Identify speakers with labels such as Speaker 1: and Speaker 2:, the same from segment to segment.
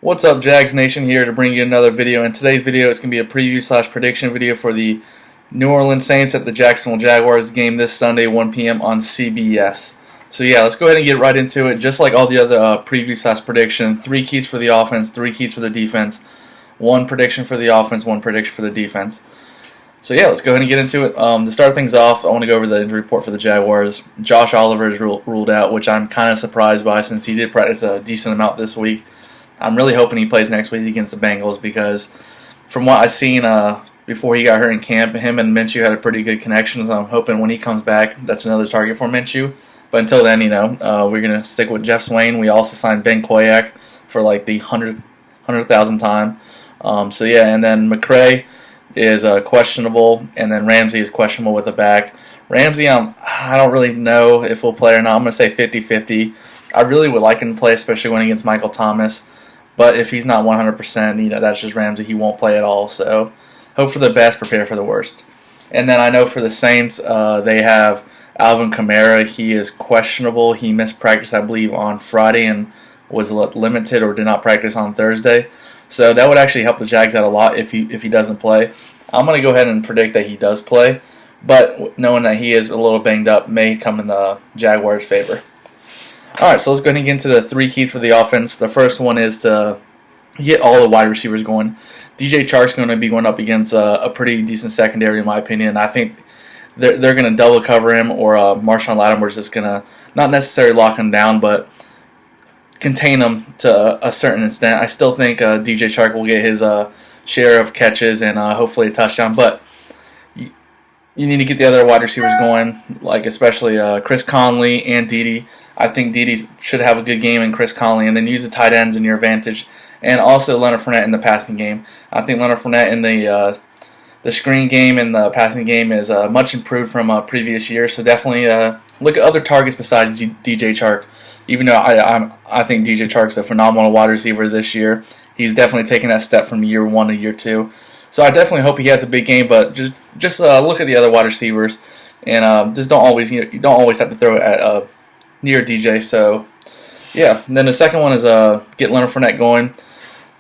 Speaker 1: What's up, Jags Nation? Here to bring you another video. In today's video, it's going to be a preview/prediction video for the New Orleans Saints at the Jacksonville Jaguars game this Sunday, 1 p.m. on CBS. So yeah, let's go ahead and get right into it. Just like all the other preview/prediction, 3 keys for the offense, 3 keys for the defense, 1 prediction for the offense, 1 prediction for the defense. So yeah, let's go ahead and get into it. To start things off, I want to go over the injury report for the Jaguars. Josh Oliver is ruled out, which I'm kind of surprised by since he did practice a decent amount this week. I'm really hoping he plays next week against the Bengals because from what I've seen before he got hurt in camp, him and Minshew had a pretty good connection, so I'm hoping when he comes back, that's another target for Minshew. But until then, we're going to stick with Jeff Swain. We also signed Ben Koyak for like the 100,000th time. So yeah, and then McCray is questionable, and then Ramsey is questionable with the back. Ramsey, I don't really know if he'll play or not. I'm going to say 50-50. I really would like him to play, especially when against Michael Thomas. But if he's not 100%, that's just Ramsey. He won't play at all. So hope for the best, prepare for the worst. And then I know for the Saints, they have Alvin Kamara. He is questionable. He missed practice, I believe, on Friday and was limited or did not practice on Thursday. So that would actually help the Jags out a lot if he doesn't play. I'm going to go ahead and predict that he does play. But knowing that he is a little banged up may come in the Jaguars' favor. Alright, so let's go ahead and get into the 3 keys for the offense. The first one is to get all the wide receivers going. DJ Chark's going to be going up against a pretty decent secondary, in my opinion. I think they're going to double cover him, or Marshawn Lattimore's just going to not necessarily lock him down, but contain him to a certain extent. I still think DJ Chark will get his share of catches and hopefully a touchdown, but you need to get the other wide receivers going, like especially Chris Conley and Dede. I think Dede should have a good game in Chris Conley, and then use the tight ends in your advantage. And also Leonard Fournette in the passing game. I think Leonard Fournette in the screen game and the passing game is much improved from previous years. So definitely look at other targets besides DJ Chark. Even though I think DJ Chark's a phenomenal wide receiver this year, he's definitely taken that step from year 1 to year 2. So I definitely hope he has a big game, but just look at the other wide receivers, and just don't always you don't always have to throw it at near DJ. So yeah, and then the second one is get Leonard Fournette going.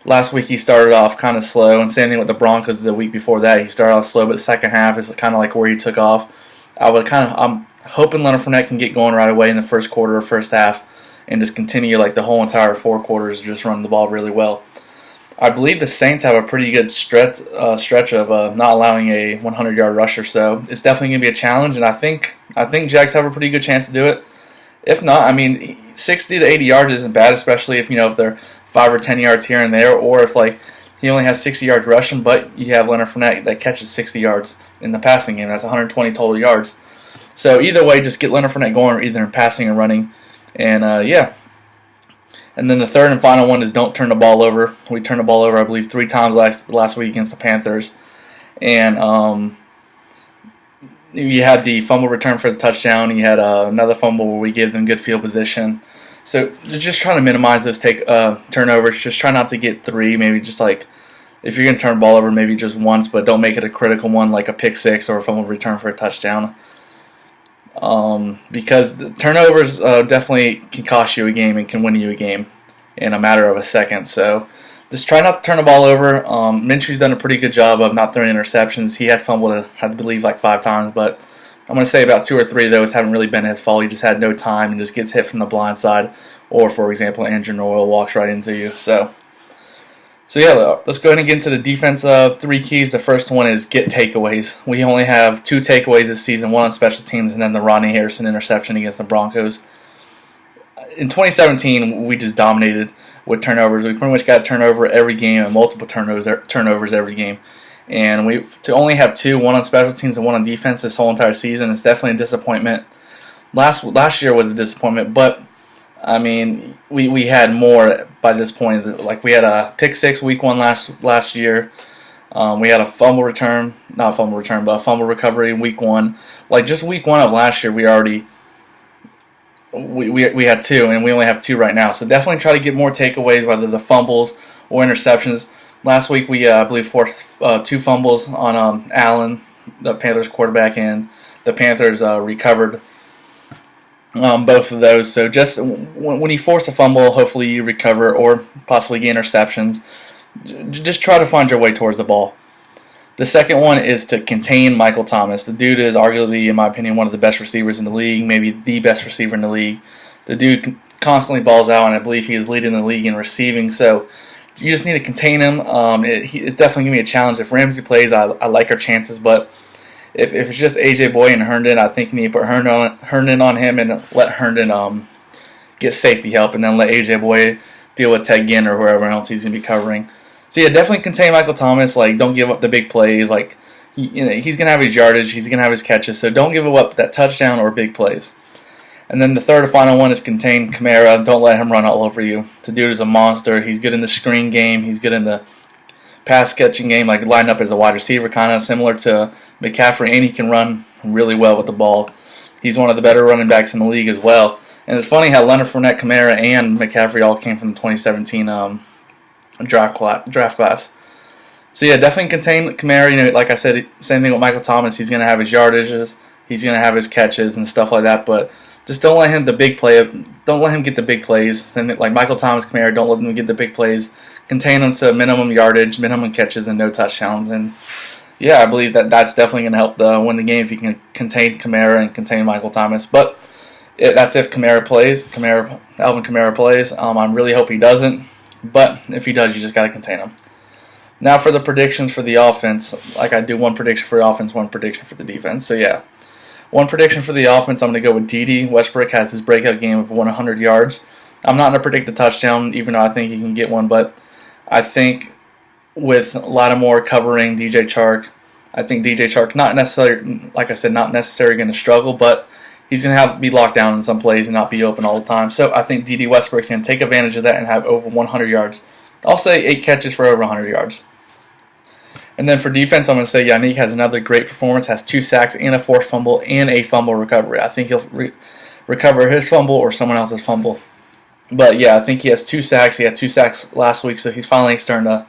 Speaker 1: Last week he started off kind of slow, and same thing with the Broncos the week before that. He started off slow, but the second half is kind of like where he took off. I'm hoping Leonard Fournette can get going right away in the first quarter or first half, and just continue like the whole entire 4 quarters, just running the ball really well. I believe the Saints have a pretty good stretch of not allowing a 100-yard rusher, so it's definitely going to be a challenge, and I think Jags have a pretty good chance to do it. If not, 60 to 80 yards isn't bad, especially if they're 5 or 10 yards here and there, or if he only has 60 yards rushing, but you have Leonard Fournette that catches 60 yards in the passing game. That's 120 total yards. So either way, just get Leonard Fournette going, either in passing or running, and yeah. And then the third and final one is don't turn the ball over. We turned the ball over, I believe, 3 times last week against the Panthers. And you had the fumble return for the touchdown. You had another fumble where we gave them good field position. So just trying to minimize those turnovers. Just try not to get 3. Maybe just if you're going to turn the ball over, maybe just once, but don't make it a critical one like a pick 6 or a fumble return for a touchdown. Because the turnovers definitely can cost you a game and can win you a game in a matter of a second. So just try not to turn the ball over. Minshew's done a pretty good job of not throwing interceptions. He has fumbled, I believe, 5 times, but I'm going to say about 2 or 3 of those haven't really been his fault. He just had no time and just gets hit from the blind side, or for example, Andrew Norwell walks right into you. So yeah, let's go ahead and get into the defense. 3 keys. The first one is get takeaways. We only have 2 takeaways this season, 1 on special teams and then the Rodney Harrison interception against the Broncos. In 2017, we just dominated with turnovers. We pretty much got a turnover every game and multiple turnovers every game. And to only have 2, 1 on special teams and 1 on defense this whole entire season is definitely a disappointment. Last year was a disappointment, but we had more by this point. Like we had a pick 6 week 1 last year. We had a fumble return, not a fumble return, but a fumble recovery in week 1. Like just week 1 of last year, we had 2, and we only have 2 right now. So definitely try to get more takeaways, whether the fumbles or interceptions. Last week we I believe forced 2 fumbles on Allen, the Panthers quarterback, and the Panthers recovered both of those. So just when you force a fumble, hopefully you recover or possibly get interceptions. Just try to find your way towards the ball. The second one is to contain Michael Thomas. The dude is arguably, in my opinion, one of the best receivers in the league, maybe the best receiver in the league. The dude constantly balls out, and I believe he is leading the league in receiving. So you just need to contain him. It's definitely going to be a challenge. If Ramsey plays, I like our chances, but if it's just AJ Boy and Herndon, I think you need to put Herndon on him and let Herndon get safety help, and then let AJ Boy deal with Ted Ginn or whoever else he's going to be covering. So yeah, definitely contain Michael Thomas. Like, don't give up the big plays. Like, he's going to have his yardage, he's going to have his catches, so don't give up that touchdown or big plays. And then the third and final one is contain Kamara. Don't let him run all over you. The dude is a monster. He's good in the screen game. He's good in the pass catching game, like lined up as a wide receiver, kind of similar to McCaffrey, and he can run really well with the ball. He's one of the better running backs in the league as well. And it's funny how Leonard Fournette, Kamara, and McCaffrey all came from the 2017 draft class. So yeah, definitely contain Kamara. Like I said, same thing with Michael Thomas. He's going to have his yardages, he's going to have his catches and stuff like that. But just don't let him get the big plays. Same thing, like Michael Thomas, Kamara, don't let them get the big plays. Contain them to minimum yardage, minimum catches, and no touchdowns. And yeah, I believe that's definitely going to help win the game if you can contain Kamara and contain Michael Thomas. But that's if Alvin Kamara plays. I really hope he doesn't. But if he does, you just got to contain him. Now for the predictions for the offense, like I do one prediction for the offense, one prediction for the defense. So yeah, one prediction for the offense, I'm going to go with Dede. Westbrook has his breakout game of 100 yards. I'm not going to predict a touchdown, even though I think he can get one, but I think with Lattimore covering DJ Chark, I think DJ Chark, not necessarily, like I said, not necessarily going to struggle, but he's going to have to be locked down in some plays and not be open all the time. So I think Dede Westbrook's going to take advantage of that and have over 100 yards. I'll say 8 catches for over 100 yards. And then for defense, I'm going to say Yannick has another great performance, has 2 sacks and a forced fumble and a fumble recovery. I think he'll recover his fumble or someone else's fumble. But yeah, I think he has 2 sacks. He had 2 sacks last week, so he's finally starting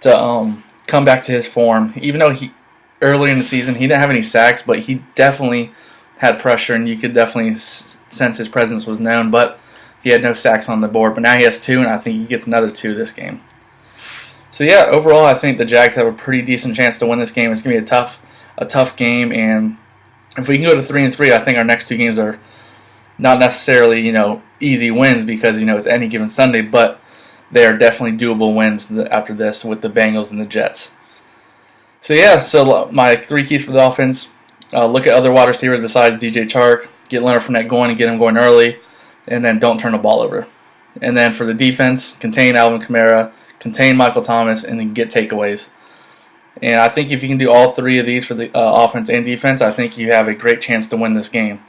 Speaker 1: to come back to his form. Even though earlier in the season he didn't have any sacks, but he definitely had pressure, and you could definitely sense his presence was known. But he had no sacks on the board. But now he has 2, and I think he gets another 2 this game. So yeah, overall, I think the Jags have a pretty decent chance to win this game. It's going to be a tough game, and if we can go to 3-3, I think our next 2 games are not necessarily easy wins because it's any given Sunday, but they are definitely doable wins after this with the Bengals and the Jets. So yeah, so my 3 keys for the offense: look at other wide receivers besides DJ Chark, get Leonard Fournette going and get him going early, and then don't turn the ball over. And then for the defense, contain Alvin Kamara, contain Michael Thomas, and then get takeaways. And I think if you can do all 3 of these for the offense and defense, I think you have a great chance to win this game.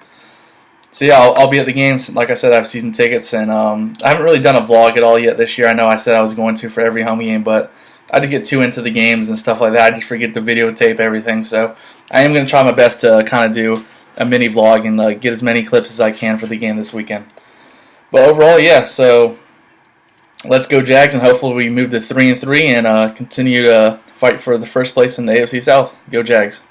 Speaker 1: So yeah, I'll be at the games. Like I said, I have season tickets, and I haven't really done a vlog at all yet this year. I know I said I was going to for every home game, but I did get too into the games and stuff like that. I just forget to videotape everything. So I am going to try my best to kind of do a mini vlog and get as many clips as I can for the game this weekend. But overall, yeah, so let's go Jags, and hopefully we move to 3-3 and continue to fight for the first place in the AFC South. Go Jags.